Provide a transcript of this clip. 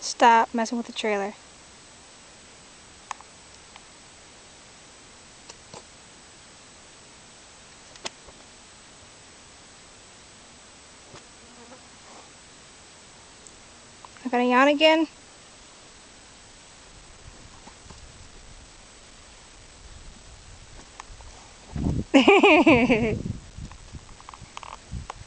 Stop messing with the trailer. I'm gonna yawn again.